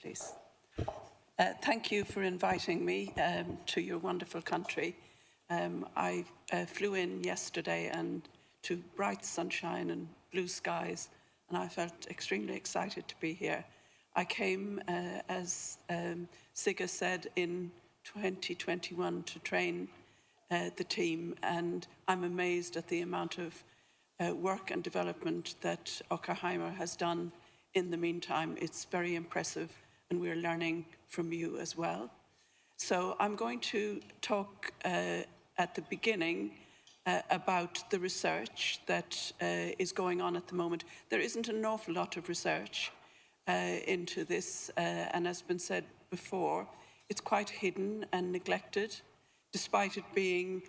please. Thank you for inviting me to your wonderful country. I flew in yesterday and to bright sunshine and blue skies, and I felt extremely excited to be here. I came, as Sigga said, in 2021 to train the team, and I'm amazed at the amount of work and development that Okkar has done in the meantime. It's very impressive, and we're learning from you as well. So I'm going to talk at the beginning about the research that is going on at the moment. There isn't an awful lot of research into this, and as has been said before, it's quite hidden and neglected, despite it being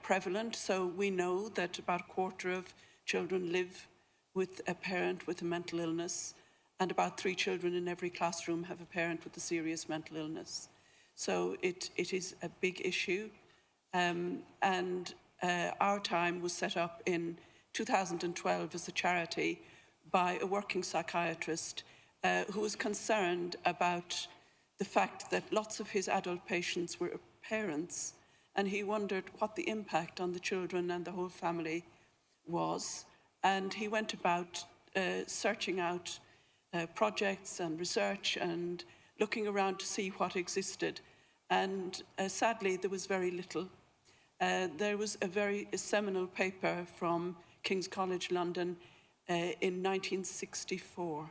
prevalent. So we know that about a quarter of children live with a parent with a mental illness, and about 3 children in every classroom have a parent with a serious mental illness. So it is a big issue. Our Time was set up in 2012 as a charity by a working psychiatrist who was concerned about the fact that lots of his adult patients were parents, and he wondered what the impact on the children and the whole family was. And he went about searching out projects and research and looking around to see what existed. And sadly, there was very little. There was a very seminal paper from King's College London in 1964.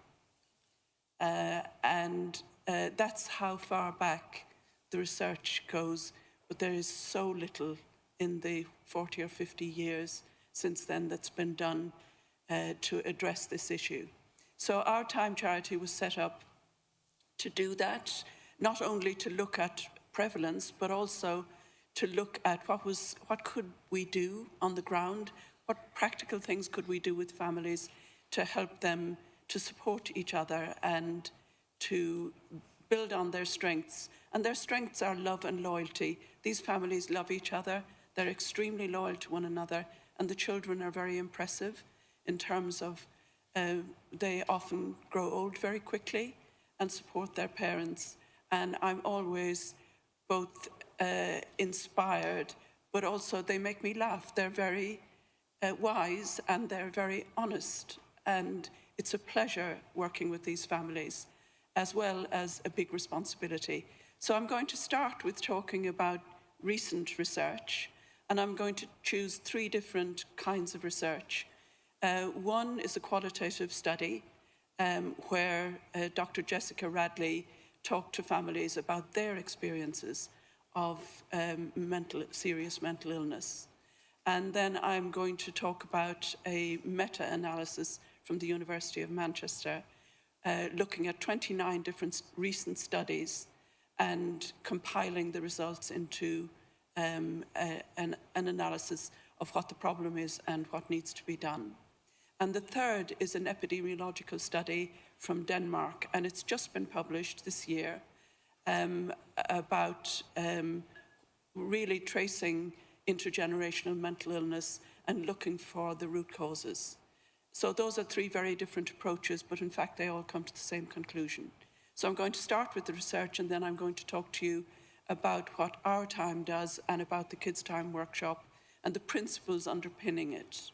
That's how far back the research goes, but there is so little in the 40 or 50 years since then that's been done to address this issue. So Our Time charity was set up to do that, not only to look at prevalence, but also to look at what could we do on the ground, what practical things could we do with families to help them to support each other and to build on their strengths. And their strengths are love and loyalty. These families love each other, they're extremely loyal to one another, and the children are very impressive in terms of they often grow old very quickly and support their parents. And I'm always both inspired, but also they make me laugh. They're very wise and they're very honest. And it's a pleasure working with these families, as well as a big responsibility. So I'm going to start with talking about recent research, and I'm going to choose 3 different kinds of research. One is a qualitative study where Dr. Jessica Radley talked to families about their experiences of serious mental illness. And then I'm going to talk about a meta-analysis from the University of Manchester, looking at 29 different recent studies and compiling the results into an analysis of what the problem is and what needs to be done. And the third is an epidemiological study from Denmark, and it's just been published this year, about really tracing intergenerational mental illness and looking for the root causes. So those are 3 very different approaches, but in fact they all come to the same conclusion. So I'm going to start with the research, and then I'm going to talk to you about what Our Time does and about the Kids' Time workshop and the principles underpinning it.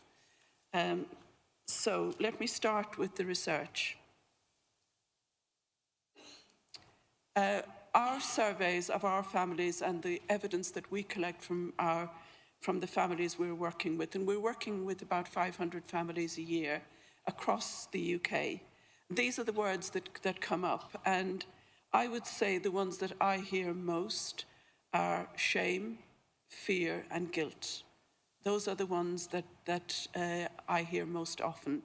So let me start with the research. Our surveys of our families and the evidence that we collect from the families we're working with, and we're working with about 500 families a year across the UK. These are the words that come up, and I would say the ones that I hear most are shame, fear, and guilt. Those are the ones that I hear most often.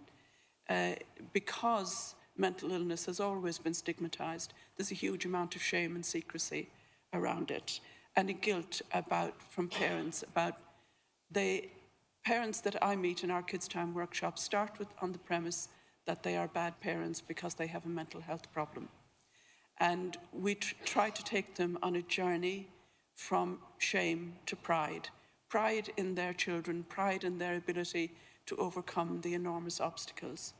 Because mental illness has always been stigmatized, there's a huge amount of shame and secrecy around it, and a guilt from parents about the parents that I meet in our Kids' Time workshop start on the premise that they are bad parents because they have a mental health problem. And we try to take them on a journey from shame to pride. Pride in their children, pride in their ability to overcome the enormous obstacles.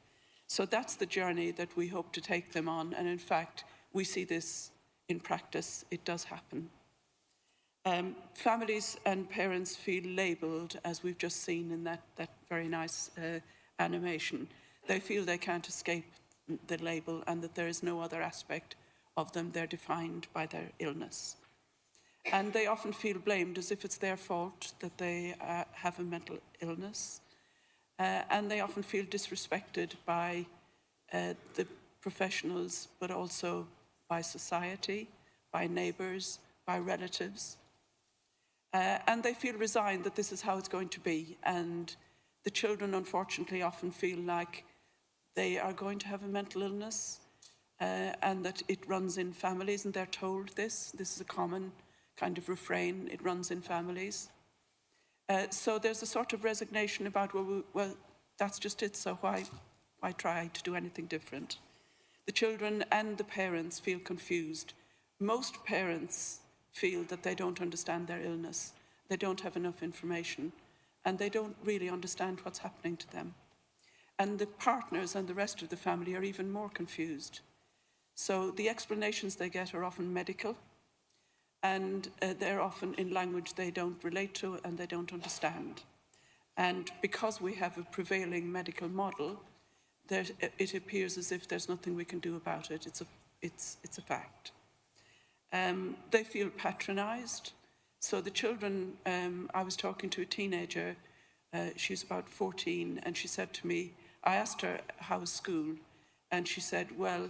So that's the journey that we hope to take them on. And in fact, we see this in practice. It does happen. Families and parents feel labelled, as we've just seen in that very nice animation. They feel they can't escape the label and that there is no other aspect of them. They're defined by their illness. And they often feel blamed as if it's their fault that they have a mental illness. And they often feel disrespected by the professionals, but also by society, by neighbours, by relatives. And they feel resigned that this is how it's going to be. And the children, unfortunately, often feel like they are going to have a mental illness and that it runs in families, and they're told this. This is a common kind of refrain. It runs in families. So there's a sort of resignation about, well, that's just it, so why try to do anything different? The children and the parents feel confused. Most parents feel that they don't understand their illness, they don't have enough information, and they don't really understand what's happening to them. And the partners and the rest of the family are even more confused. So the explanations they get are often medical, and they're often in language they don't relate to and they don't understand. And because we have a prevailing medical model, it appears as if there's nothing we can do about it. It's a fact. They feel patronised. So the children, I was talking to a teenager, she's about 14, and she said to me, I asked her, how was school? And she said, well,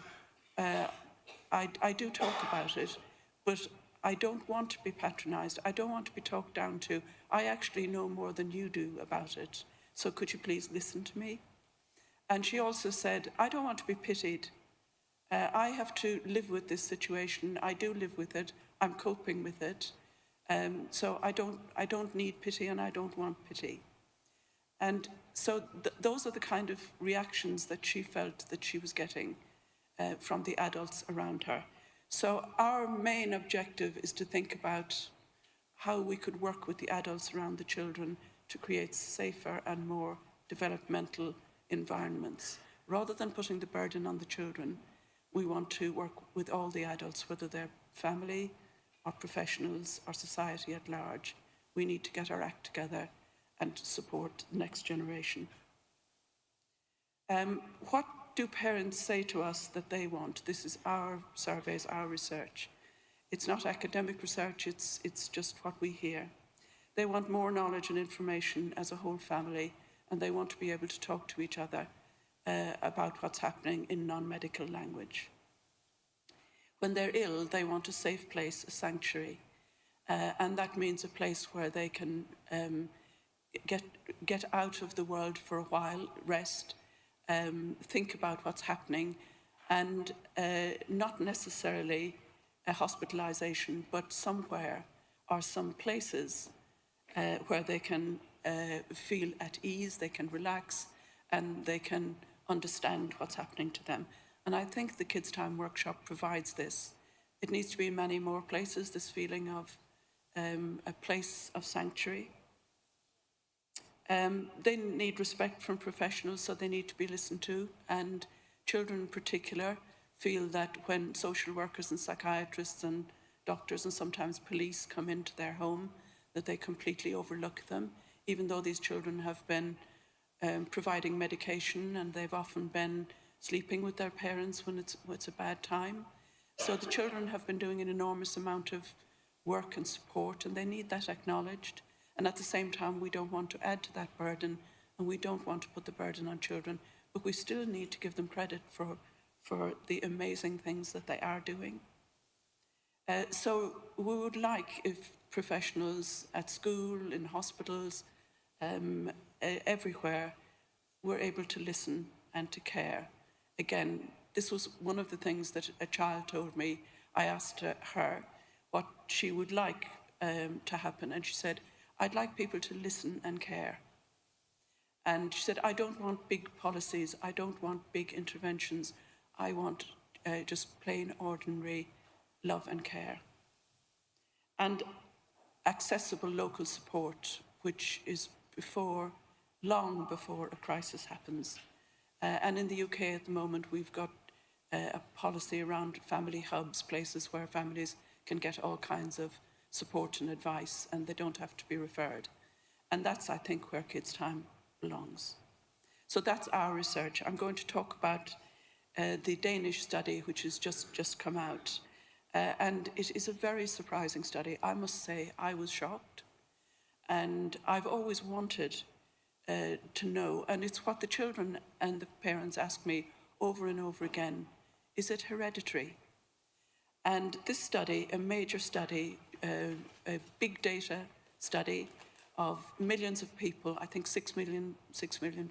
I do talk about it, but I don't want to be patronised. I don't want to be talked down to. I actually know more than you do about it. So could you please listen to me? And she also said, I don't want to be pitied. I have to live with this situation. I do live with it. I'm coping with it. So I don't need pity, and I don't want pity. And so those are the kind of reactions that she felt that she was getting from the adults around her. So our main objective is to think about how we could work with the adults around the children to create safer and more developmental environments. Rather than putting the burden on the children, we want to work with all the adults, whether they're family or professionals or society at large. We need to get our act together and support the next generation. What do parents say to us that they want? This is our surveys, our research. It's not academic research, it's just what we hear. They want more knowledge and information as a whole family, and they want to be able to talk to each other about what's happening in non-medical language. When they're ill, they want a safe place, a sanctuary, and that means a place where they can get out of the world for a while, rest, think about what's happening, and not necessarily a hospitalisation, but somewhere or some places where they can feel at ease, they can relax, and they can understand what's happening to them. And I think the Kids Time Workshop provides this. It needs to be in many more places, this feeling of a place of sanctuary. They need respect from professionals, so they need to be listened to. And children in particular feel that when social workers and psychiatrists and doctors and sometimes police come into their home, that they completely overlook them, even though these children have been providing medication and they've often been sleeping with their parents when it's a bad time. So the children have been doing an enormous amount of work and support, and they need that acknowledged. And at the same time, we don't want to add to that burden, and we don't want to put the burden on children, but we still need to give them credit for the amazing things that they are doing. So we would like if professionals at school, in hospitals, everywhere, were able to listen and to care. Again, this was one of the things that a child told me. I asked her what she would like to happen, and she said, I'd like people to listen and care. And she said, I don't want big policies, I don't want big interventions, I want just plain ordinary love and care. And accessible local support, which is long before a crisis happens. And in the UK at the moment, we've got a policy around family hubs, places where families can get all kinds of support and advice and they don't have to be referred. And that's, I think, where Kids Time belongs. So that's our research. I'm going to talk about the Danish study, which has just come out. And it is a very surprising study. I must say, I was shocked. And I've always wanted to know, and it's what the children and the parents ask me over and over again, is it hereditary? And this study, a major study, a big data study of millions of people, I think 6 million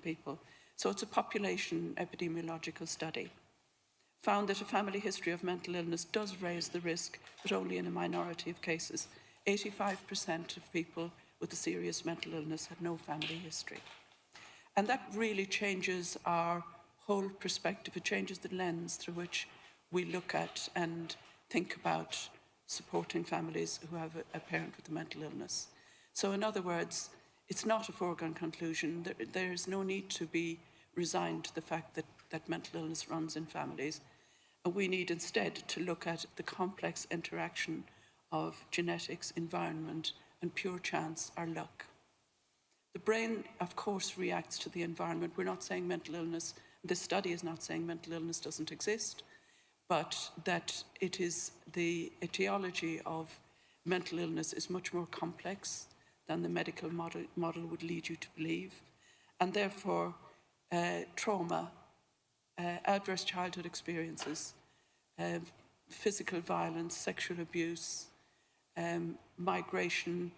people. So it's a population epidemiological study. Found that a family history of mental illness does raise the risk, but only in a minority of cases. 85% of people with a serious mental illness had no family history. And that really changes our whole perspective. It changes the lens through which we look at and think about supporting families who have a parent with a mental illness. So in other words, it's not a foregone conclusion. There's no need to be resigned to the fact that mental illness runs in families. And we need instead to look at the complex interaction of genetics, environment, and pure chance or luck. The brain, of course, reacts to the environment. We're not saying mental illness, this study is not saying mental illness doesn't exist, but that it is the etiology of mental illness is much more complex than the medical model would lead you to believe. And therefore, trauma, adverse childhood experiences, physical violence, sexual abuse, migration,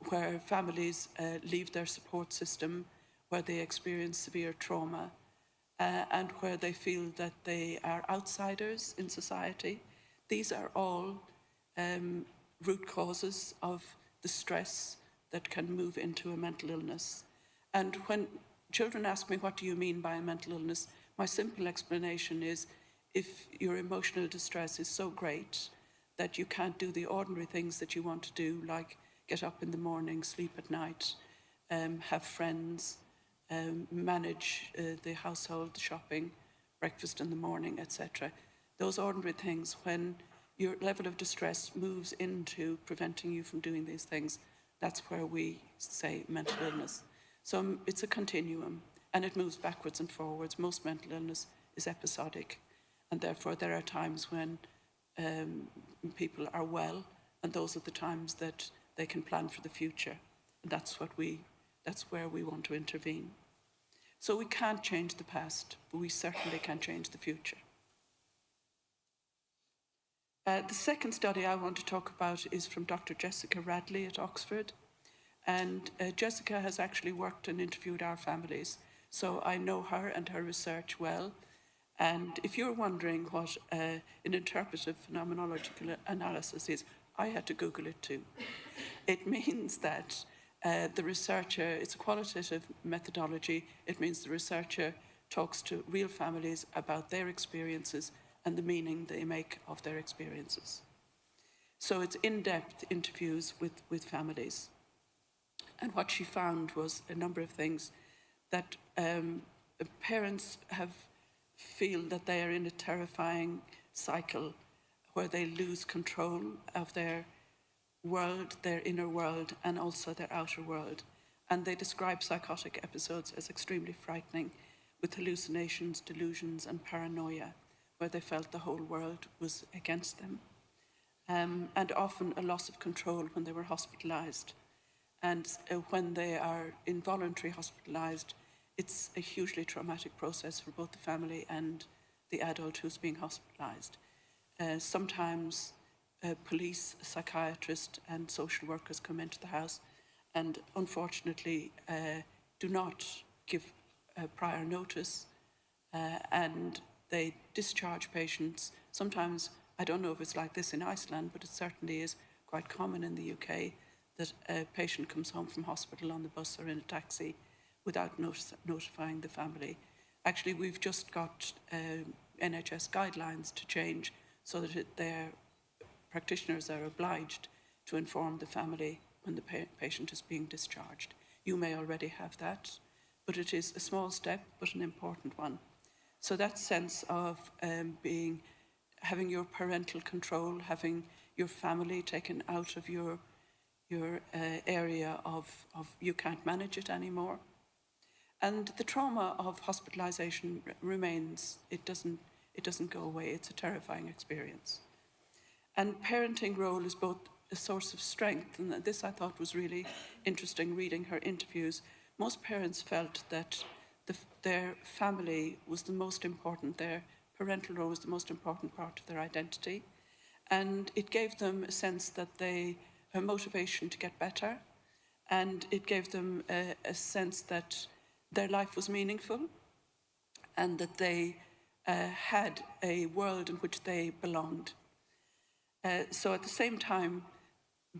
where families leave their support system, where they experience severe trauma, and where they feel that they are outsiders in society. These are all root causes of the stress that can move into a mental illness. And when children ask me, what do you mean by a mental illness? My simple explanation is, if your emotional distress is so great that you can't do the ordinary things that you want to do, like get up in the morning, sleep at night, have friends, manage the household, the shopping, breakfast in the morning, etc. Those ordinary things, when your level of distress moves into preventing you from doing these things, that's where we say mental illness. So it's a continuum, and it moves backwards and forwards. Most mental illness is episodic, and therefore there are times when people are well, and those are the times that they can plan for the future. And that's where we want to intervene. So we can't change the past, but we certainly can change the future. The second study I want to talk about is from Dr. Jessica Radley at Oxford. And Jessica has actually worked and interviewed our families. So I know her and her research well. And if you're wondering what an interpretive phenomenological analysis is, I had to Google it too. It means that the researcher, it's a qualitative methodology. It means the researcher talks to real families about their experiences and the meaning they make of their experiences. So it's in-depth interviews with families. And what she found was a number of things, that parents feel that they are in a terrifying cycle where they lose control of their world, their inner world, and also their outer world. And they describe psychotic episodes as extremely frightening, with hallucinations, delusions, and paranoia, where they felt the whole world was against them. And often a loss of control when they were hospitalized. And when they are involuntary hospitalized, it's a hugely traumatic process for both the family and the adult who's being hospitalized. Sometimes police, psychiatrists, and social workers come into the house and unfortunately do not give prior notice, and they discharge patients. Sometimes, I don't know if it's like this in Iceland, but it certainly is quite common in the UK, that a patient comes home from hospital on the bus or in a taxi without notifying the family. Actually, we've just got NHS guidelines to change so that their practitioners are obliged to inform the family when the patient is being discharged. You may already have that, but it is a small step, but an important one. So that sense of having your parental control, having your family taken out of your area of you can't manage it anymore. And the trauma of hospitalisation remains. It doesn't go away. It's a terrifying experience. And parenting role is both a source of strength, and this I thought was really interesting reading her interviews. Most parents felt that their family was the most important, their parental role was the most important part of their identity, and it gave them a sense that a motivation to get better, and it gave them a sense that their life was meaningful and that they had a world in which they belonged. So at the same time,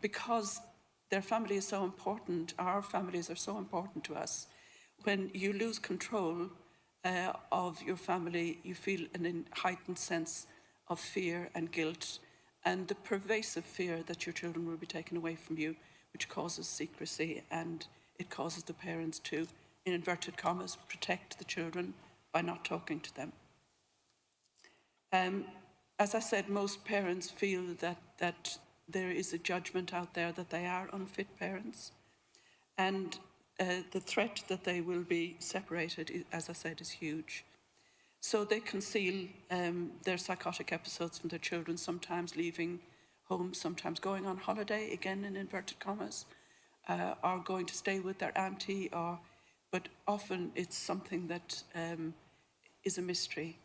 because their family is so important, our families are so important to us, when you lose control of your family, you feel an heightened sense of fear and guilt, and the pervasive fear that your children will be taken away from you, which causes secrecy, and it causes the parents to, in inverted commas, protect the children by not talking to them. As I said, most parents feel that there is a judgment out there that they are unfit parents, and the threat that they will be separated, as I said, is huge. So they conceal their psychotic episodes from their children, sometimes leaving home, sometimes going on holiday, again in inverted commas, or going to stay with their auntie, but often it's something that is a mystery.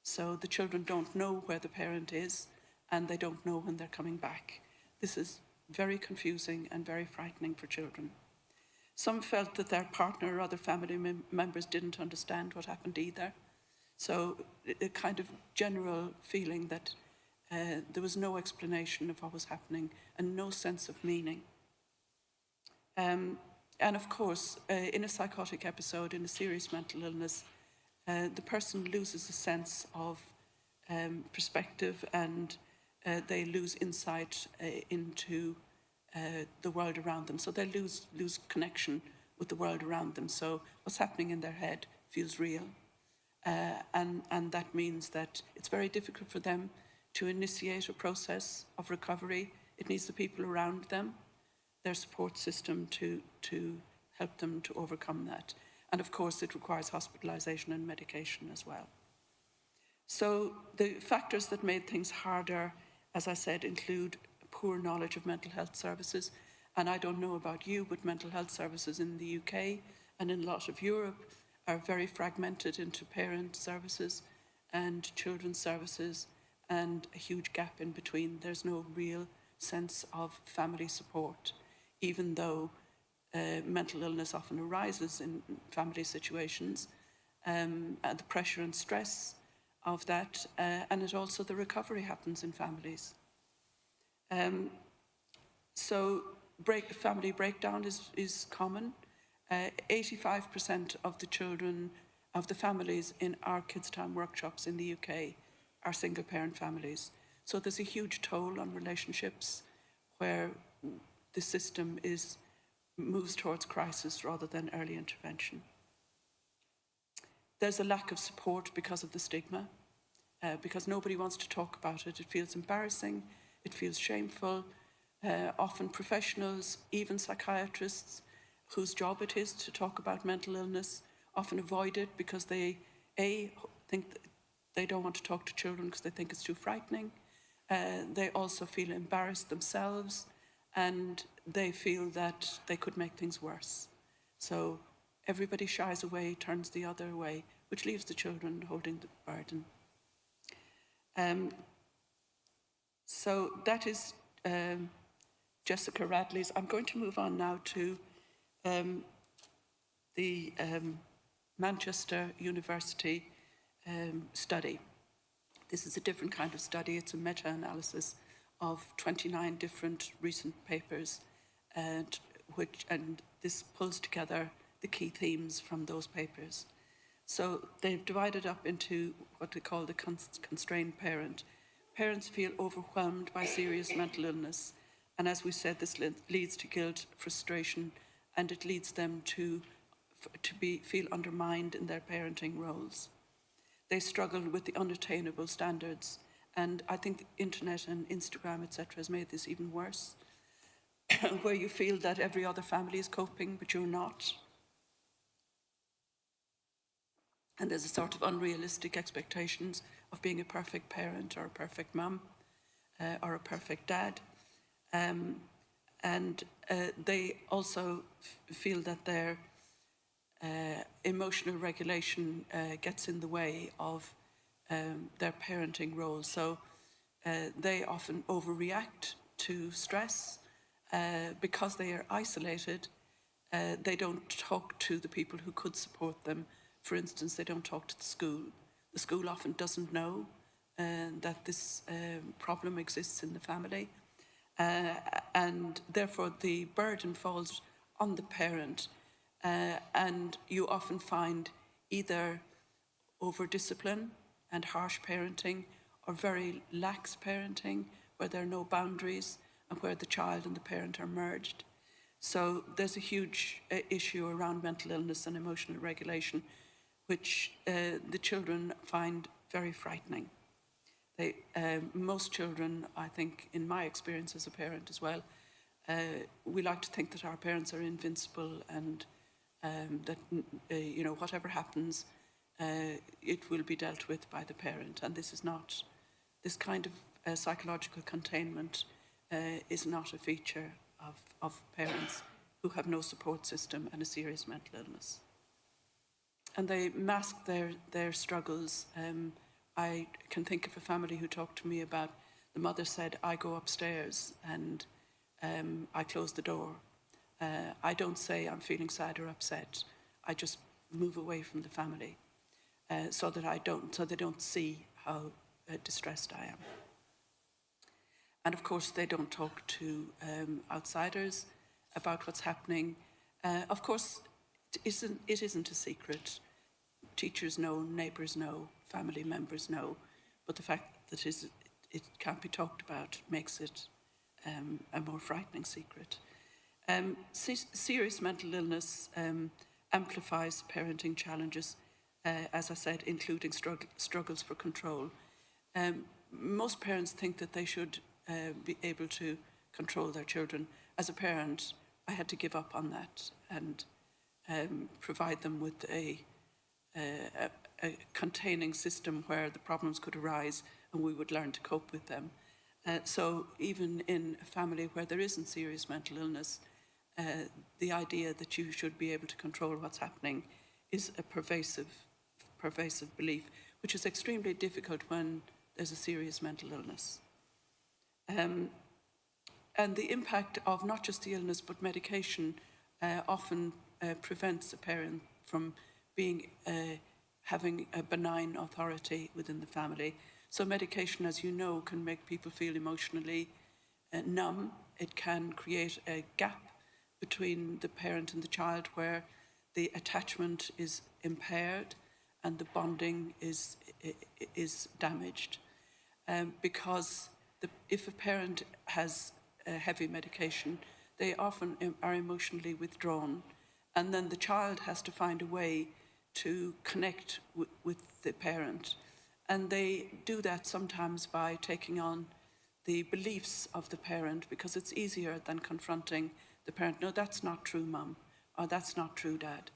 So the children don't know where the parent is, and they don't know when they're coming back. This is very confusing and very frightening for children. Some felt that their partner or other family members didn't understand what happened either. So a kind of general feeling that there was no explanation of what was happening and no sense of meaning. And of course, in a psychotic episode, in a serious mental illness, the person loses a sense of perspective, and they lose insight into the world around them. So they lose connection with the world around them. So what's happening in their head feels real. And that means that it's very difficult for them to initiate a process of recovery. It needs the people around them, their support system, to help them to overcome that. And of course, it requires hospitalisation and medication as well. So the factors that made things harder, as I said, include poor knowledge of mental health services. And I don't know about you, but mental health services in the UK and in a lot of Europe are very fragmented into parent services and children's services, and a huge gap in between. There's no real sense of family support, even though mental illness often arises in family situations, and the pressure and stress of that, and it also, the recovery happens in families. So family breakdown is common. 85% of the children, of the families in our Kids Time workshops in the UK are single parent families. So there's a huge toll on relationships where the system moves towards crisis rather than early intervention. There's a lack of support because of the stigma, because nobody wants to talk about it. It feels embarrassing, it feels shameful. Often professionals, even psychiatrists, whose job it is to talk about mental illness, often avoid it because they think that they don't want to talk to children because they think it's too frightening. They also feel embarrassed themselves, and they feel that they could make things worse. So everybody shies away, turns the other way, which leaves the children holding the burden. So that is Jessica Radley's. I'm going to move on now to the Manchester University study. This is a different kind of study. It's a meta-analysis of 29 different recent papers, and this pulls together the key themes from those papers. So they've divided up into what they call the constrained parent. Parents feel overwhelmed by serious mental illness, and as we said, this leads to guilt, frustration, and it leads them to feel undermined in their parenting roles. they struggle with the unattainable standards. And I think the internet and Instagram, etc., has made this even worse, where you feel that every other family is coping, but you're not. And there's a sort of unrealistic expectations of being a perfect parent or a perfect mum or a perfect dad. And they also feel that their emotional regulation gets in the way of their parenting role. So they often overreact to stress because they are isolated. They don't talk to the people who could support them. For instance, they don't talk to the school. The school often doesn't know that this problem exists in the family. And therefore the burden falls on the parent. And you often find either over-discipline and harsh parenting, or very lax parenting, where there are no boundaries and where the child and the parent are merged. So there's a huge issue around mental illness and emotional regulation, which the children find very frightening. Most children, I think, in my experience as a parent as well, we like to think that our parents are invincible and that, whatever happens, it will be dealt with by the parent. And this is not, this kind of psychological containment is not a feature of parents who have no support system and a serious mental illness. And they mask their struggles. I can think of a family who talked to me about, the mother said, I go upstairs and I close the door. I don't say I'm feeling sad or upset. I just move away from the family so they don't see how distressed I am. And of course, they don't talk to outsiders about what's happening. Of course, it isn't a secret. Teachers know, neighbours know, family members know, but the fact that it can't be talked about makes it a more frightening secret. Serious mental illness amplifies parenting challenges, as I said, including struggles for control. Most parents think that they should be able to control their children. As a parent, I had to give up on that and provide them with a containing system where the problems could arise and we would learn to cope with them. So even in a family where there isn't serious mental illness, the idea that you should be able to control what's happening is a pervasive belief, which is extremely difficult when there's a serious mental illness. And the impact of not just the illness but medication often prevents a parent from having a benign authority within the family. So medication, as you know, can make people feel emotionally numb. It can create a gap between the parent and the child where the attachment is impaired and the bonding is damaged. Because if a parent has heavy medication, they often are emotionally withdrawn, and then the child has to find a way to connect with the parent. And they do that sometimes by taking on the beliefs of the parent, because it's easier than confronting the parent. No, that's not true, Mum, or that's not true, Dad.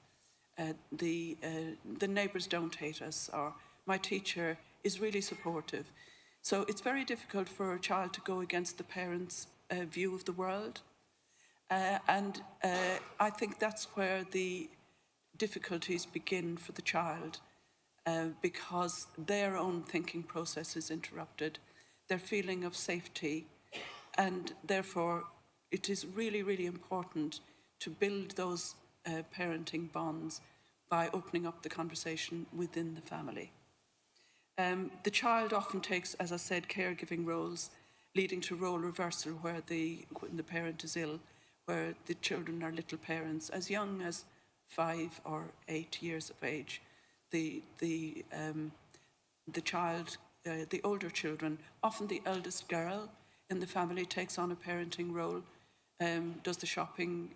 The neighbours don't hate us, or my teacher is really supportive. So it's very difficult for a child to go against the parent's view of the world. And I think that's where the difficulties begin for the child, because their own thinking process is interrupted, their feeling of safety, and therefore it is really, really important to build those parenting bonds by opening up the conversation within the family. The child often takes, as I said, caregiving roles, leading to role reversal when the parent is ill, where the children are little parents as young as 5 or 8 years of age. The child, the older children, often the eldest girl in the family, takes on a parenting role, does the shopping,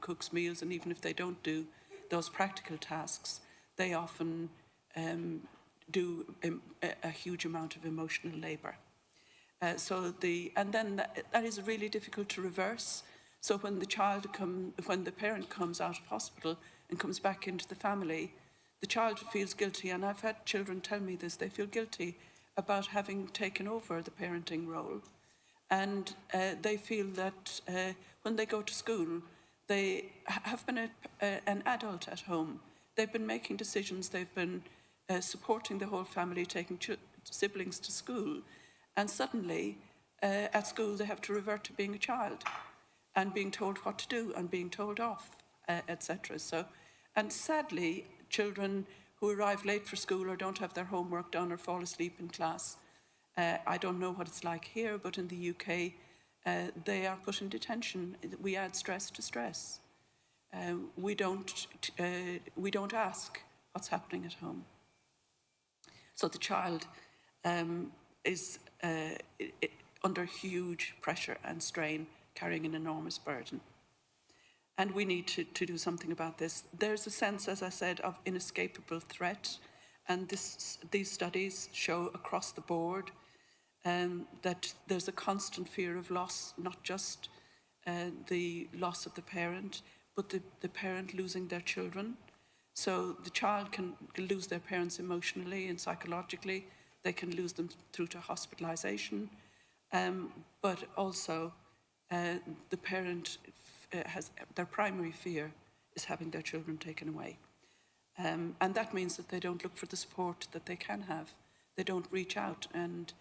cooks meals, and even if they don't do those practical tasks, they often do a huge amount of emotional labour. And then that is really difficult to reverse. So when the parent comes out of hospital and comes back into the family, the child feels guilty, and I've had children tell me this, they feel guilty about having taken over the parenting role. And they feel that when they go to school, they have been an adult at home. They've been making decisions, they've been supporting the whole family, taking siblings to school. And suddenly, at school, they have to revert to being a child and being told what to do and being told off, etc. And sadly, children who arrive late for school or don't have their homework done or fall asleep in class, I don't know what it's like here, but in the UK, they are put in detention. We add stress to stress. We don't ask what's happening at home. So the child is under huge pressure and strain, carrying an enormous burden. And we need to do something about this. There's a sense, as I said, of inescapable threat, and these studies show across the board that there's a constant fear of loss, not just the loss of the parent, but the parent losing their children. So the child can lose their parents emotionally and psychologically. They can lose them through to hospitalization, but also the parent has their primary fear is having their children taken away. And that means that they don't look for the support that they can have. They don't reach out and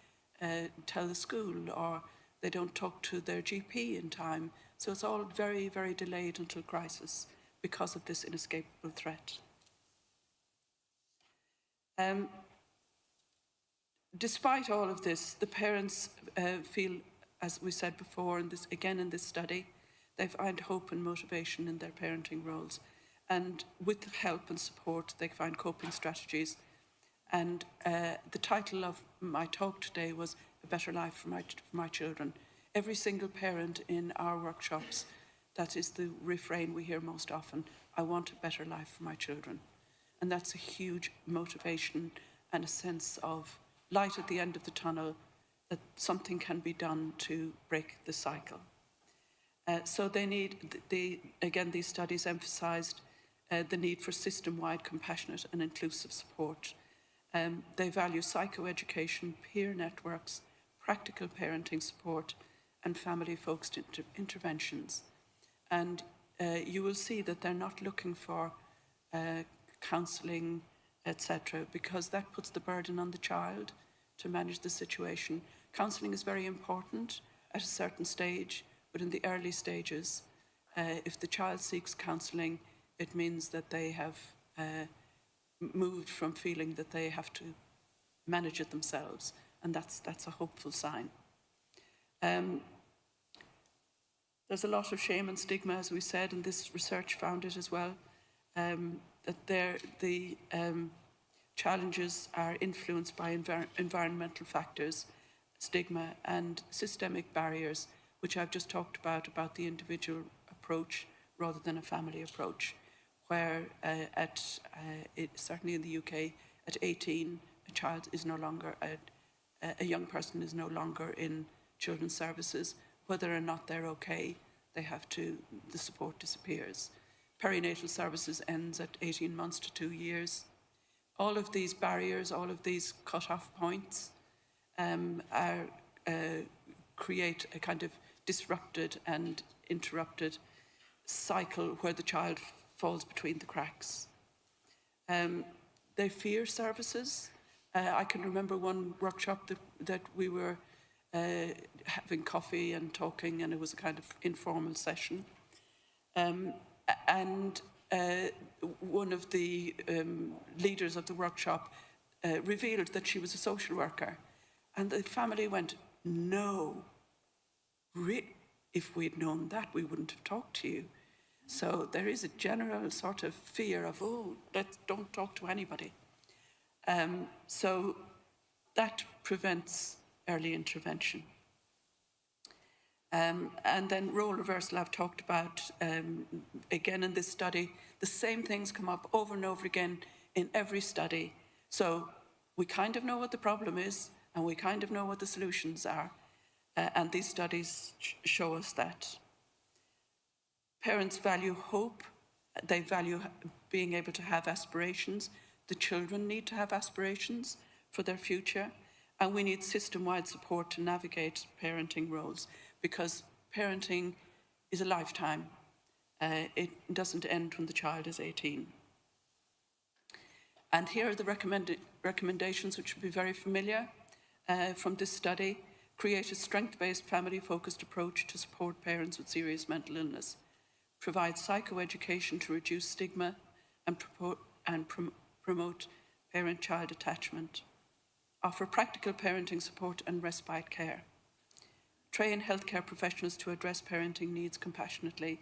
tell the school, or they don't talk to their GP in time. So it's all very, very delayed until crisis because of this inescapable threat. Despite all of this, the parents feel, as we said before, in this study, they find hope and motivation in their parenting roles. And with help and support, they find coping strategies. And the title of my talk today was A Better Life for my Children. Every single parent in our workshops, that is the refrain we hear most often: I want a better life for my children. And that's a huge motivation and a sense of light at the end of the tunnel, that something can be done to break the cycle. So they need, these studies emphasised the need for system-wide compassionate and inclusive support. They value psychoeducation, peer networks, practical parenting support, and family-focused interventions. And you will see that they're not looking for counselling, etc., because that puts the burden on the child to manage the situation. Counselling is very important at a certain stage, but in the early stages, if the child seeks counselling, it means that they have moved from feeling that they have to manage it themselves, and that's a hopeful sign. There's a lot of shame and stigma, as we said, and this research found it as well, that the challenges are influenced by environmental factors, stigma, and systemic barriers, which I've just talked about the individual approach rather than a family approach, where certainly in the UK, at 18, a child is no longer, a young person is no longer in children's services. Whether or not they're okay, the support disappears. Perinatal services ends at 18 months to 2 years. All of these barriers, all of these cut-off points create a kind of disrupted and interrupted cycle where the child falls between the cracks. They fear services. I can remember one workshop that we were having coffee and talking, and it was a kind of informal session. And one of the leaders of the workshop revealed that she was a social worker. And the family went, no, if we'd known that, we wouldn't have talked to you. So there is a general sort of fear of, don't talk to anybody. So that prevents early intervention. And then role reversal I've talked about, again in this study, the same things come up over and over again in every study. So We kind of know what the problem is, and we kind of know what the solutions are. And these studies show us that. Parents value hope. They value being able to have aspirations. The children need to have aspirations for their future. And we need system-wide support to navigate parenting roles, because parenting is a lifetime. It doesn't end when the child is 18. And here are the recommendations, which will be very familiar from this study. Create a strength-based, family-focused approach to support parents with serious mental illness. Provide psychoeducation to reduce stigma and promote parent-child attachment. Offer practical parenting support and respite care. Train healthcare professionals to address parenting needs compassionately.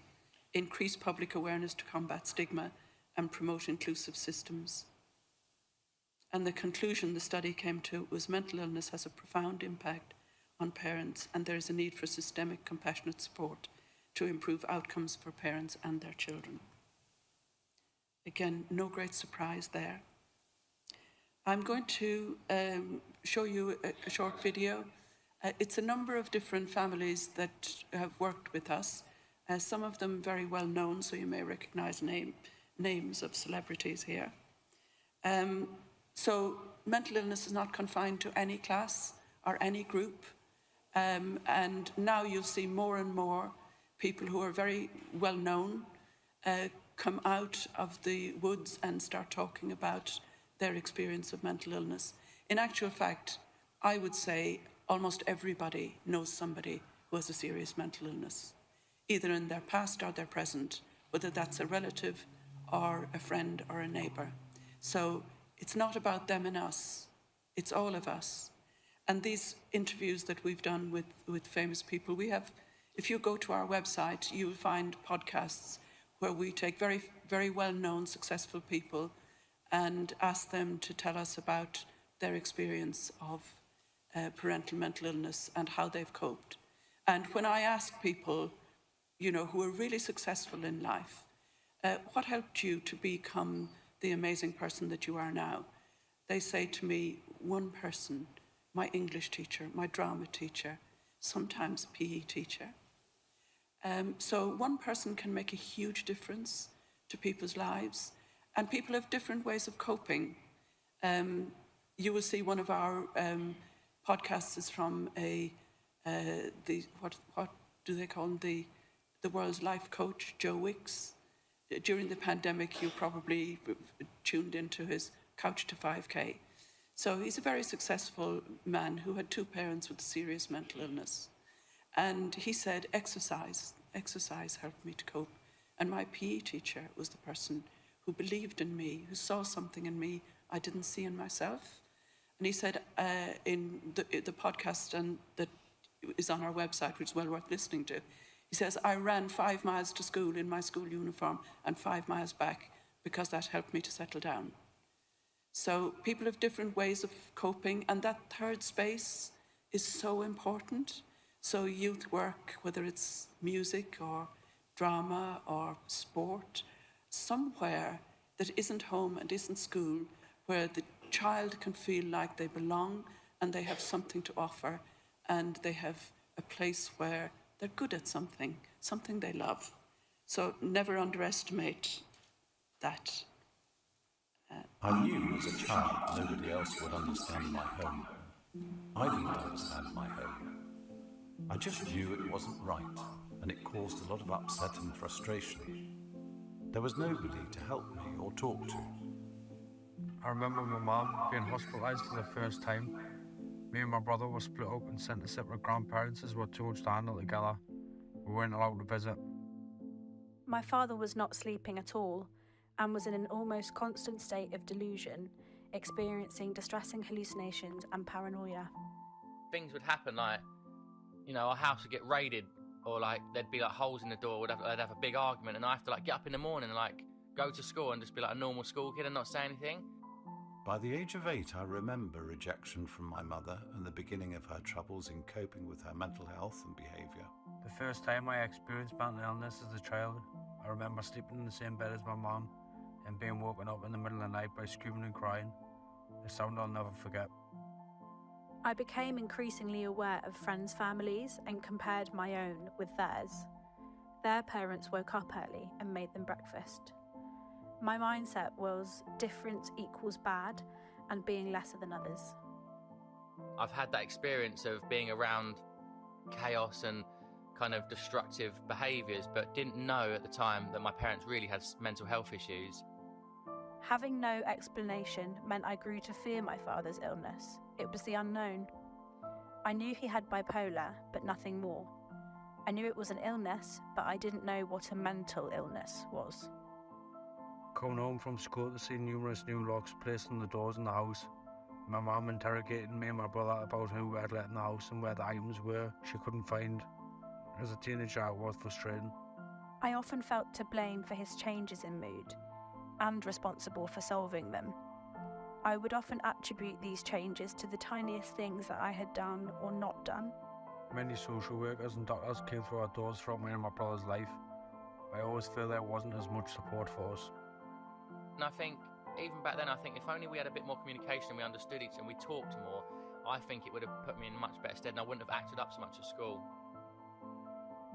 Increase public awareness to combat stigma and promote inclusive systems. And the conclusion the study came to was mental illness has a profound impact on parents, and there is a need for systemic compassionate support to improve outcomes for parents and their children. Again, no great surprise there. I'm going to show you a short video. It's a number of different families that have worked with us, some of them very well known, so you may recognize names of celebrities here. So mental illness is not confined to any class or any group. And now you'll see more and more people who are very well known come out of the woods and start talking about their experience of mental illness. In actual fact, I would say almost everybody knows somebody who has a serious mental illness, either in their past or their present, whether that's a relative or a friend or a neighbour. So it's not about them and us, it's all of us. And these interviews that we've done with famous people, we have, if you go to our website, you'll find podcasts where we take very, very well-known, successful people and ask them to tell us about their experience of parental mental illness and how they've coped. And when I ask people, you know, who are really successful in life, what helped you to become the amazing person that you are now? They say to me, one person, my English teacher, my drama teacher, sometimes a PE teacher. So one person can make a huge difference to people's lives, and people have different ways of coping. You will see one of our podcasts is from what do they call him? The world's life coach, Joe Wicks. During the pandemic, you probably tuned into his Couch to 5K. So he's a very successful man who had two parents with serious mental illness. And he said, exercise helped me to cope. And my PE teacher was the person who believed in me, who saw something in me I didn't see in myself. And he said in the podcast and that is on our website, which is well worth listening to, he says, I ran 5 miles to school in my school uniform and 5 miles back because that helped me to settle down. So people have different ways of coping, and that third space is so important. So youth work, whether it's music or drama or sport, somewhere that isn't home and isn't school, where the child can feel like they belong and they have something to offer and they have a place where they're good at something they love. So never underestimate that. I knew as a child nobody else would understand my home. I didn't understand my home. I just knew it wasn't right, and it caused a lot of upset and frustration. There was nobody to help me or talk to. I remember my mum being hospitalised for the first time. Me and my brother were split up and sent to separate grandparents as we were told to handle together. We weren't allowed to visit. My father was not sleeping at all and was in an almost constant state of delusion, experiencing distressing hallucinations and paranoia. Things would happen like, you know, our house would get raided, or like there'd be like holes in the door, they'd have a big argument, and I have to like get up in the morning and like go to school and just be like a normal school kid and not say anything. By the age of 8, I remember rejection from my mother and the beginning of her troubles in coping with her mental health and behaviour. The first time I experienced mental illness as a child, I remember sleeping in the same bed as my mum and being woken up in the middle of the night by screaming and crying. a sound I'll never forget. I became increasingly aware of friends' families and compared my own with theirs. Their parents woke up early and made them breakfast. My mindset was difference equals bad and being lesser than others. I've had that experience of being around chaos and kind of destructive behaviours, but didn't know at the time that my parents really had mental health issues. Having no explanation meant I grew to fear my father's illness. It was the unknown. I knew he had bipolar, but nothing more. I knew it was an illness, but I didn't know what a mental illness was. Coming home from school to see numerous new locks placed on the doors in the house. My mum interrogating me and my brother about who had let in the house and where the items were she couldn't find. As a teenager, it was frustrating. I often felt to blame for his changes in mood and responsible for solving them. I would often attribute these changes to the tiniest things that I had done or not done. Many social workers and doctors came through our doors throughout my and my brother's life. I always feel there wasn't as much support for us. And I think, even back then, I think if only we had a bit more communication, we understood each other and we talked more, I think it would have put me in much better stead and I wouldn't have acted up so much at school.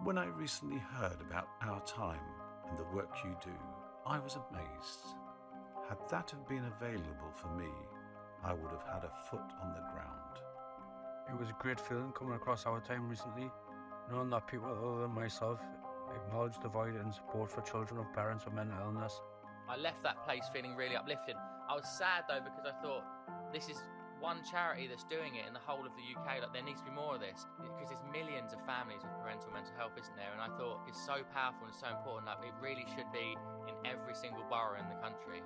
When I recently heard about our time and the work you do, I was amazed. Had that have been available for me, I would have had a foot on the ground. It was a great feeling coming across our time recently, knowing that people other than myself acknowledge the void and support for children of parents with mental illness. I left that place feeling really uplifted. I was sad though because I thought this is one charity that's doing it in the whole of the UK. Like, there needs to be more of this because there's millions of families with parental mental health, isn't there? And I thought it's so powerful and so important. Like, it really should be in every single borough in the country.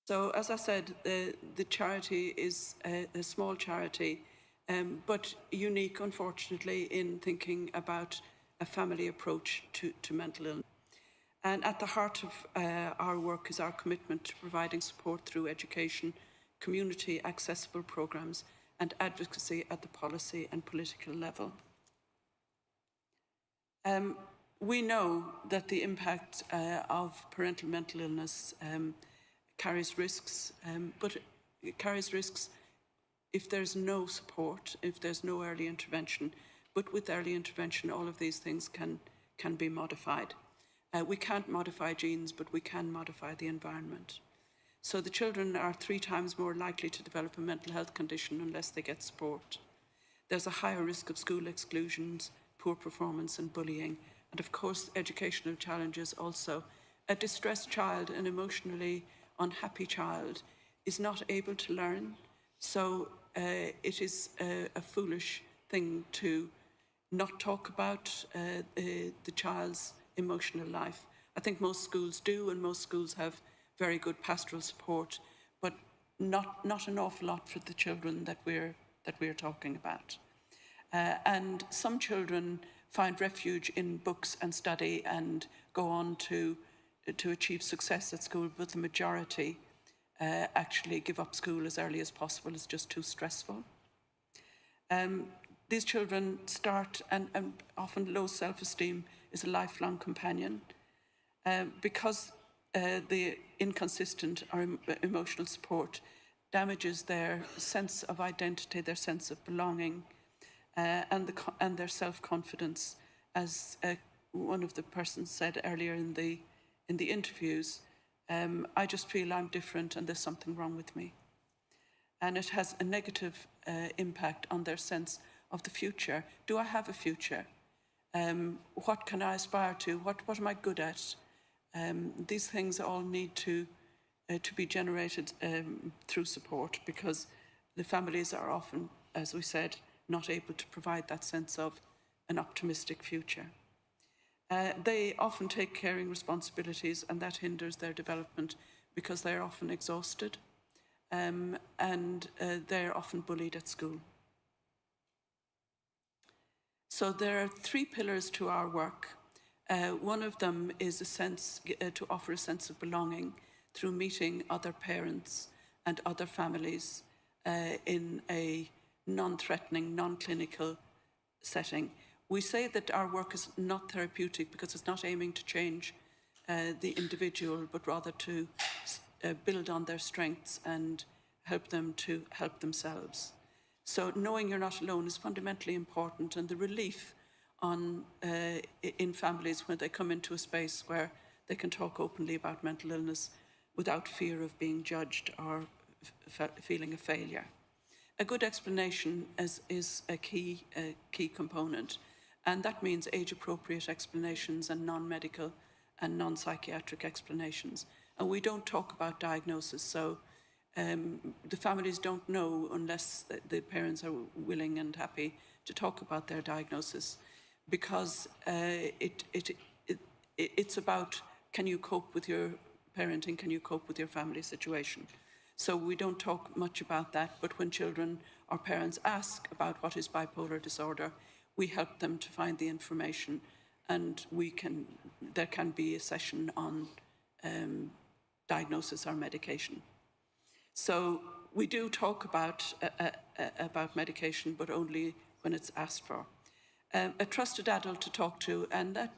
So, as I said, the charity is a small charity, but unique, unfortunately, in thinking about a family approach to mental illness. And at the heart of our work is our commitment to providing support through education, community accessible programmes and advocacy at the policy and political level. We know that the impact of parental mental illness carries risks, but it carries risks if there's no support, if there's no early intervention. But with early intervention, all of these things can be modified. We can't modify genes, but we can modify the environment. So the children are 3 times more likely to develop a mental health condition unless they get support. There's a higher risk of school exclusions, poor performance and bullying, and of course educational challenges also. A distressed child, an emotionally unhappy child, is not able to learn, so it is a foolish thing to not talk about the child's emotional life. I think most schools do, and most schools have very good pastoral support, but not an awful lot for the children that we're talking about. And some children find refuge in books and study and go on to achieve success at school, but the majority actually give up school as early as possible. It's just too stressful. These children start, and often low self-esteem is a lifelong companion, because the inconsistent or emotional support damages their sense of identity, their sense of belonging, and their self-confidence. As one of the persons said earlier in the interviews, I just feel I'm different and there's something wrong with me. And it has a negative impact on their sense of the future. Do I have a future? What can I aspire to? What am I good at? These things all need to be generated through support, because the families are often, as we said, not able to provide that sense of an optimistic future. They often take caring responsibilities, and that hinders their development because they're often exhausted, and they're often bullied at school. So there are 3 pillars to our work. One of them is a sense to offer a sense of belonging through meeting other parents and other families in a non-threatening, non-clinical setting. We say that our work is not therapeutic because it's not aiming to change the individual, but rather to build on their strengths and help them to help themselves. So knowing you're not alone is fundamentally important, and the relief in families when they come into a space where they can talk openly about mental illness without fear of being judged or feeling a failure. A good explanation is a key component, and that means age-appropriate explanations and non-medical and non-psychiatric explanations. And we don't talk about diagnosis, so the families don't know unless the parents are willing and happy to talk about their diagnosis, because it's about, can you cope with your parenting, can you cope with your family situation? So we don't talk much about that, but when children or parents ask about what is bipolar disorder, we help them to find the information, and there can be a session on diagnosis or medication. So we do talk about medication, but only when it's asked for. A trusted adult to talk to, and that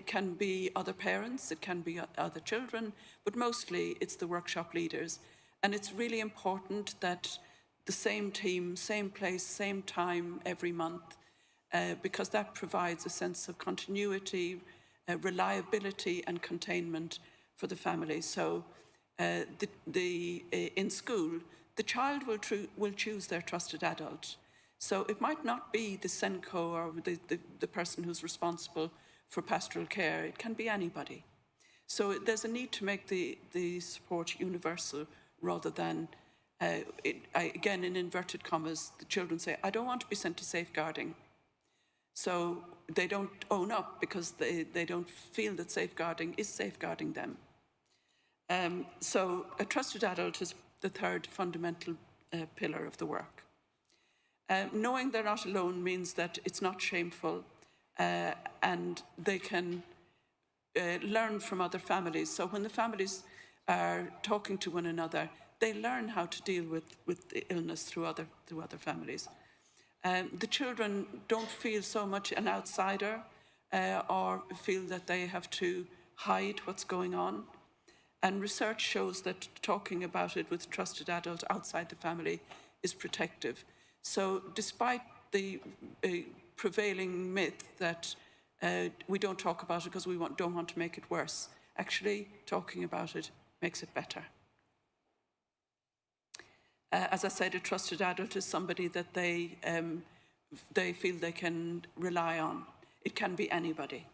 can be other parents, it can be other children, but mostly it's the workshop leaders. And it's really important that the same team, same place, same time every month, because that provides a sense of continuity, reliability and containment for the family. So in school, the child will choose their trusted adult. So it might not be the SENCO or the person who's responsible for pastoral care. It can be anybody. So there's a need to make the support universal rather than, again, in inverted commas, the children say, I don't want to be sent to safeguarding. So they don't own up because they don't feel that safeguarding is safeguarding them. So a trusted adult is the third fundamental pillar of the work. Knowing they're not alone means that it's not shameful, and they can learn from other families. So when the families are talking to one another, they learn how to deal with the illness through other families. The children don't feel so much an outsider or feel that they have to hide what's going on. And research shows that talking about it with a trusted adult outside the family is protective. So despite the prevailing myth that we don't talk about it because we don't want to make it worse, actually talking about it makes it better. As I said, a trusted adult is somebody that they feel they can rely on. It can be anybody.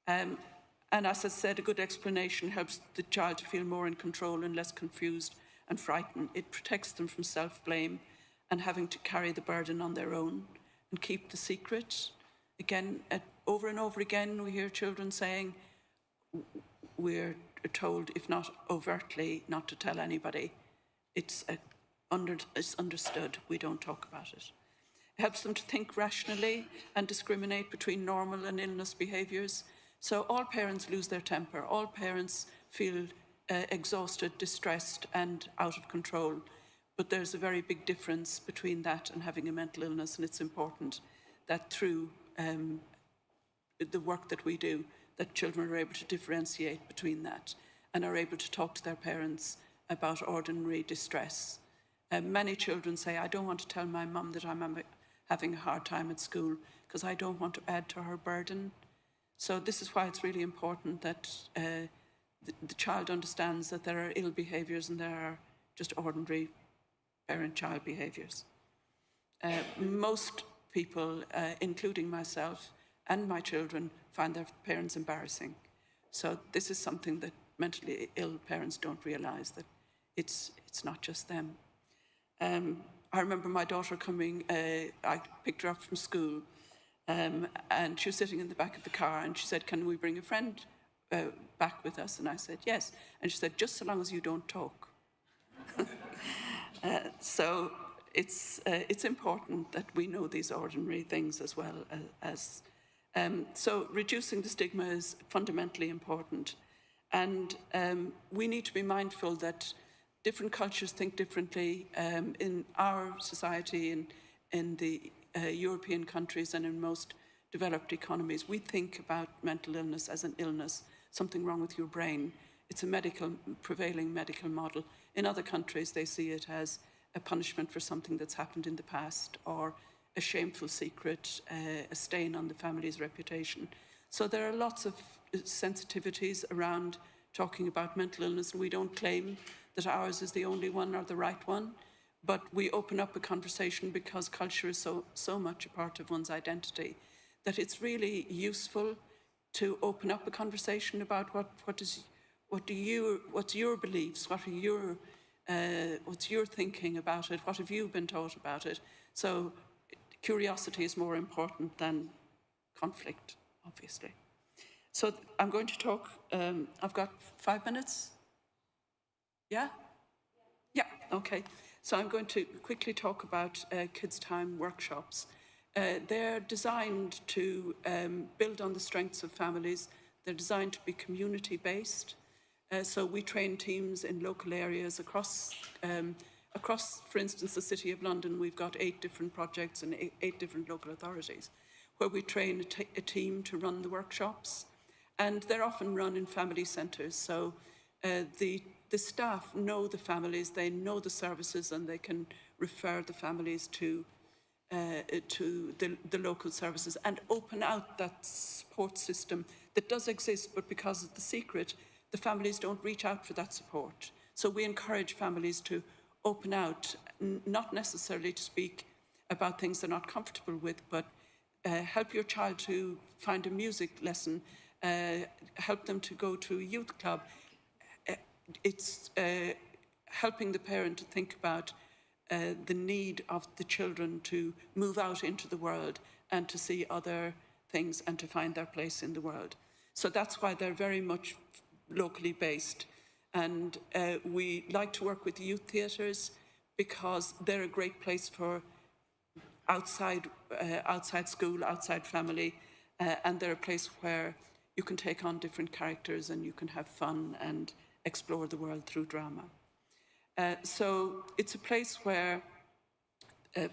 And as I said, a good explanation helps the child to feel more in control and less confused and frightened. It protects them from self-blame and having to carry the burden on their own and keep the secret. Again, over and over again, we hear children saying, we're told, if not overtly, not to tell anybody. It's understood, we don't talk about it. It helps them to think rationally and discriminate between normal and illness behaviours. So all parents lose their temper. All parents feel exhausted, distressed and out of control. But there's a very big difference between that and having a mental illness, and it's important that through the work that we do, that children are able to differentiate between that and are able to talk to their parents about ordinary distress. Many children say, I don't want to tell my mum that I'm having a hard time at school because I don't want to add to her burden. So this is why it's really important that the child understands that there are ill behaviours and there are just ordinary parent-child behaviours. Most people, including myself and my children, find their parents embarrassing. So this is something that mentally ill parents don't realise, that it's not just them. I remember my daughter coming, I picked her up from school, and she was sitting in the back of the car, and she said, can we bring a friend back with us? And I said, yes. And she said, just so long as you don't talk. So it's important that we know these ordinary things as well as so reducing the stigma is fundamentally important. And we need to be mindful that different cultures think differently. In our society, in the European countries and in most developed economies, we think about mental illness as an illness, something wrong with your brain. It's a prevailing medical model. In other countries, they see it as a punishment for something that's happened in the past, or a shameful secret, a stain on the family's reputation. So there are lots of sensitivities around talking about mental illness, and we don't claim that ours is the only one or the right one, but we open up a conversation because culture is so much a part of one's identity that it's really useful to open up a conversation about what's your beliefs, what's your thinking about it, what have you been taught about it. So curiosity is more important than conflict, obviously. So I'm going to talk, I've got 5 minutes. Yeah? Yeah, okay. So I'm going to quickly talk about Kids' Time workshops. They're designed to build on the strengths of families. They're designed to be community-based. So we train teams in local areas across, for instance, the City of London. We've got 8 different projects and 8 different local authorities where we train a team to run the workshops. And they're often run in family centres. So the staff know the families, they know the services, and they can refer the families to the local services and open out that support system that does exist, but because of the secret, the families don't reach out for that support. So we encourage families to open out, not necessarily to speak about things they're not comfortable with, but help your child to find a music lesson, help them to go to a youth club. It's helping the parent to think about the need of the children to move out into the world and to see other things and to find their place in the world. So that's why they're very much locally based. And we like to work with youth theatres because they're a great place for outside school, outside family, and they're a place where you can take on different characters and you can have fun and explore the world through drama. So it's a place where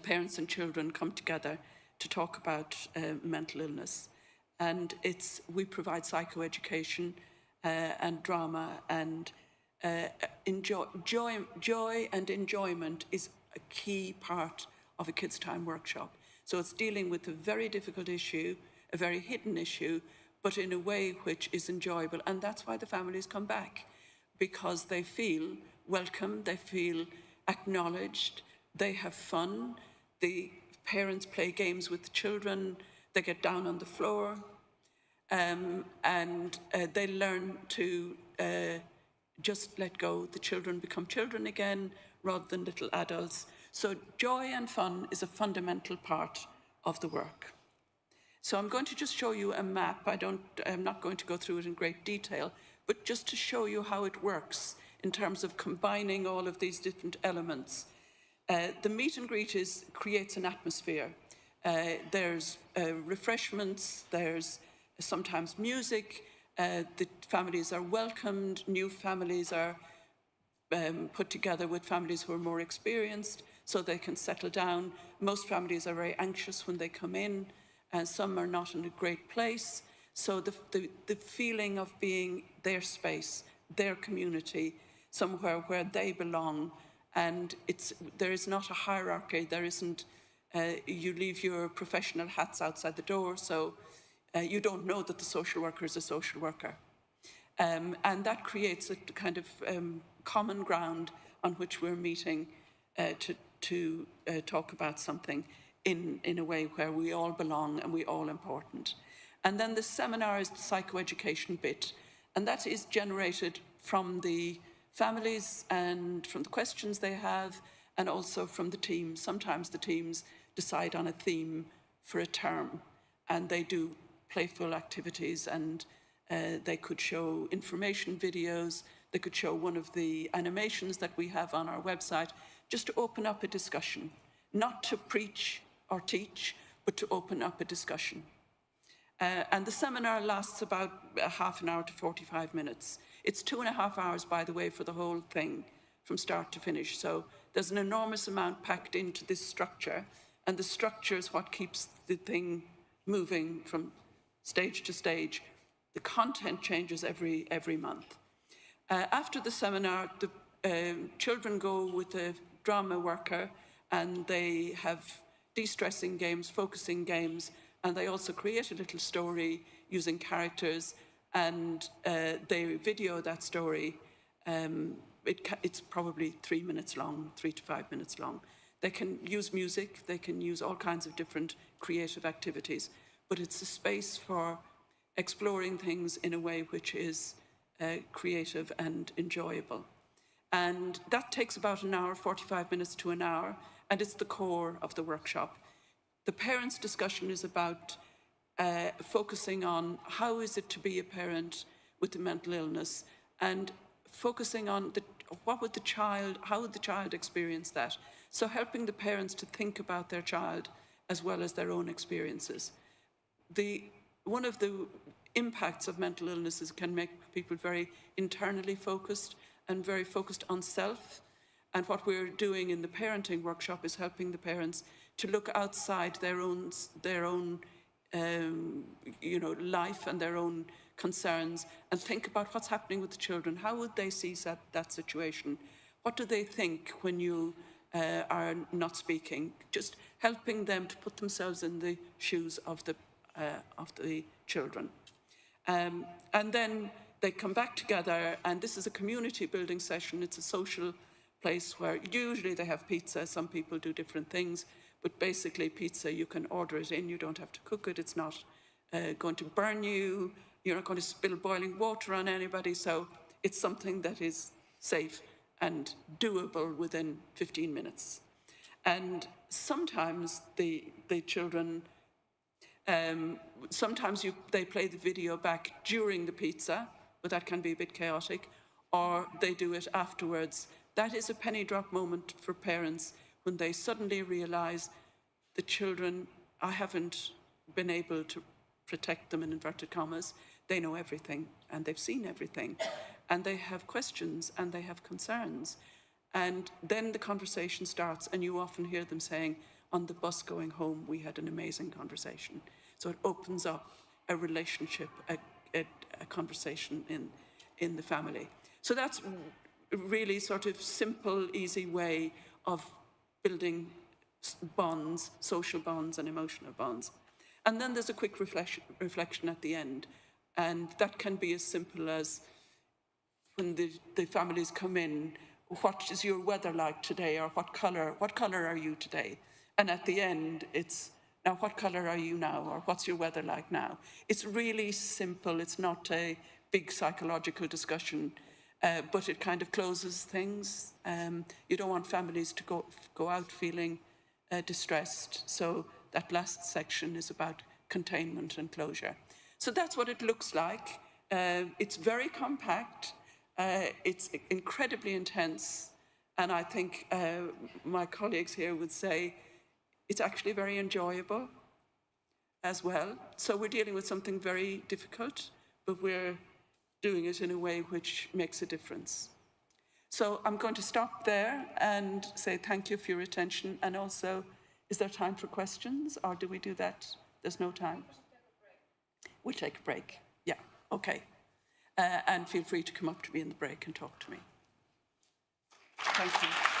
parents and children come together to talk about mental illness. And we provide psychoeducation and drama, and joy and enjoyment is a key part of a Kids' Time workshop. So it's dealing with a very difficult issue, a very hidden issue, but in a way which is enjoyable. And that's why the families come back, because they feel welcome, they feel acknowledged, they have fun, the parents play games with the children, they get down on the floor, and they learn to just let go. The children become children again rather than little adults. So joy and fun is a fundamental part of the work. So I'm going to just show you a map. I'm not going to go through it in great detail, but just to show you how it works in terms of combining all of these different elements. The meet and greet creates an atmosphere. There's refreshments, there's sometimes music, the families are welcomed, new families are put together with families who are more experienced so they can settle down. Most families are very anxious when they come in, and some are not in a great place. So the feeling of being their space, their community, somewhere where they belong, and there is not a hierarchy, there isn't, you leave your professional hats outside the door, so you don't know that the social worker is a social worker. And that creates a kind of common ground on which we're meeting to talk about something in a way where we all belong and we're all important. And then the seminar is the psychoeducation bit, and that is generated from the families and from the questions they have, and also from the teams. Sometimes the teams decide on a theme for a term, and they do playful activities, and they could show information videos, they could show one of the animations that we have on our website, just to open up a discussion, not to preach or teach, but to open up a discussion. And the seminar lasts about half an hour to 45 minutes. It's 2.5 hours, by the way, for the whole thing, from start to finish. So there's an enormous amount packed into this structure, and the structure is what keeps the thing moving from stage to stage. The content changes every month. After the seminar, the children go with a drama worker, and they have de-stressing games, focusing games, and they also create a little story using characters, and they video that story. It's probably 3 minutes long, 3 to 5 minutes long. They can use music, they can use all kinds of different creative activities, but it's a space for exploring things in a way which is creative and enjoyable. And that takes about an hour, 45 minutes to an hour, and it's the core of the workshop. The parents' discussion is about focusing on how is it to be a parent with a mental illness, and focusing on how would the child experience that. So helping the parents to think about their child as well as their own experiences. One of the impacts of mental illnesses can make people very internally focused and very focused on self. And what we're doing in the parenting workshop is helping the parents to look outside their own life and their own concerns, and think about what's happening with the children. How would they see that situation? What do they think when you are not speaking? Just helping them to put themselves in the shoes of the children. And then they come back together, and this is a community building session. It's a social place where usually they have pizza. Some people do different things, but basically pizza, you can order it in. You don't have to cook it. It's not going to burn you. You're not going to spill boiling water on anybody. So it's something that is safe and doable within 15 minutes. And sometimes the children, sometimes they play the video back during the pizza, but that can be a bit chaotic, or they do it afterwards. That is a penny drop moment for parents when they suddenly realize the children, I haven't been able to protect them in inverted commas. They know everything, and they've seen everything, and they have questions and they have concerns. And then the conversation starts, and you often hear them saying, on the bus going home, we had an amazing conversation. So it opens up a relationship, a conversation in the family. So that's a really sort of simple, easy way of building bonds, social bonds and emotional bonds. And then there's a quick reflection at the end. And that can be as simple as when the families come in, what is your weather like today? Or what color are you today? And at the end, it's, now what color are you now? Or what's your weather like now? It's really simple. It's not a big psychological discussion, but it kind of closes things. You don't want families to go out feeling distressed. So that last section is about containment and closure. So that's what it looks like. It's very compact. It's incredibly intense. And I think my colleagues here would say it's actually very enjoyable as well. So we're dealing with something very difficult, but we're doing it in a way which makes a difference. So I'm going to stop there and say thank you for your attention. And also, is there time for questions, or do we do that? There's no time. We'll take a break. Yeah, okay. And feel free to come up to me in the break and talk to me. Thank you.